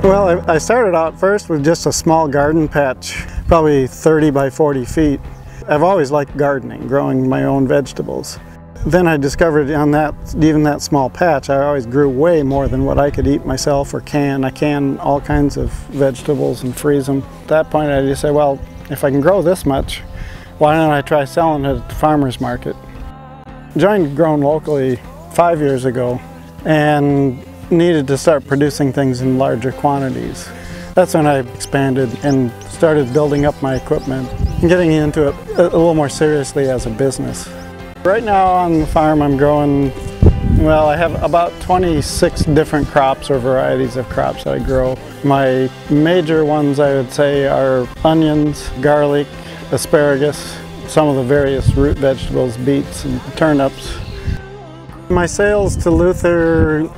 Well, I started out first with just a small garden patch, probably 30 by 40 feet. I've always liked gardening, growing my own vegetables. Then I discovered on that, even that small patch, I always grew way more than what I could eat myself or can. I can all kinds of vegetables and freeze them. At that point I just said, well, if I can grow this much, why don't I try selling it at the farmer's market? Joined Grown Locally 5 years ago and needed to start producing things in larger quantities. That's when I expanded and started building up my equipment and getting into it a little more seriously as a business. Right now on the farm I'm growing, well, I have about 26 different crops or varieties of crops that I grow. My major ones I would say are onions, garlic, asparagus, some of the various root vegetables, beets and turnips. My sales to Luther,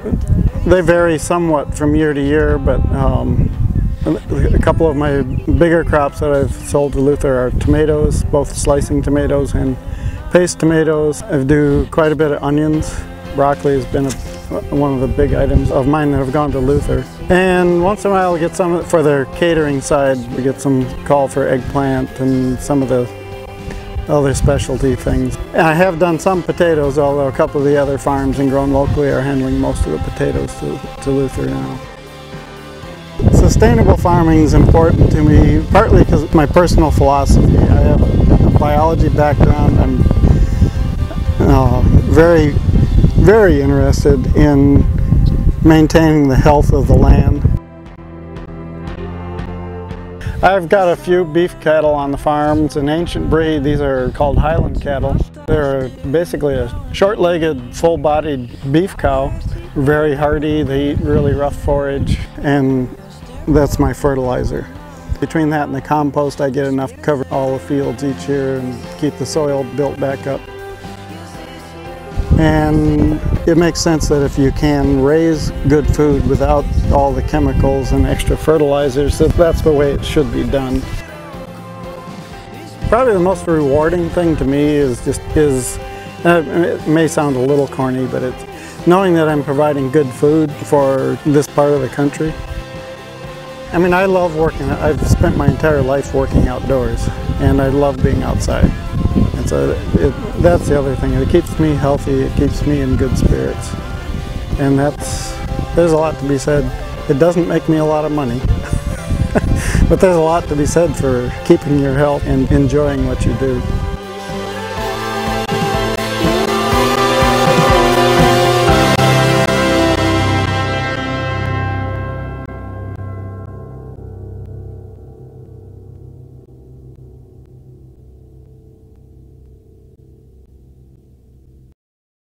they vary somewhat from year to year, but a couple of my bigger crops that I've sold to Luther are tomatoes, both slicing tomatoes and paste tomatoes. I do quite a bit of onions. Broccoli has been one of the big items of mine that have gone to Luther. And once in a while we get some for their catering side. We get some call for eggplant and some of the other specialty things. And I have done some potatoes, although a couple of the other farms and Grown Locally are handling most of the potatoes to Luther now. Sustainable farming is important to me, partly because of my personal philosophy. I have a biology background. I'm very interested in maintaining the health of the land. I've got a few beef cattle on the farm. It's an ancient breed. These are called Highland cattle. They're basically a short-legged, full-bodied beef cow. Very hardy. They eat really rough forage, and that's my fertilizer. Between that and the compost, I get enough to cover all the fields each year and keep the soil built back up. And it makes sense that if you can raise good food without all the chemicals and extra fertilizers, that's the way it should be done. Probably the most rewarding thing to me is it may sound a little corny, but it's knowing that I'm providing good food for this part of the country. I mean, I love working. I've spent my entire life working outdoors, and I love being outside. And so that's the other thing. It keeps me healthy. It keeps me in good spirits. And there's a lot to be said. It doesn't make me a lot of money, but there's a lot to be said for keeping your health and enjoying what you do.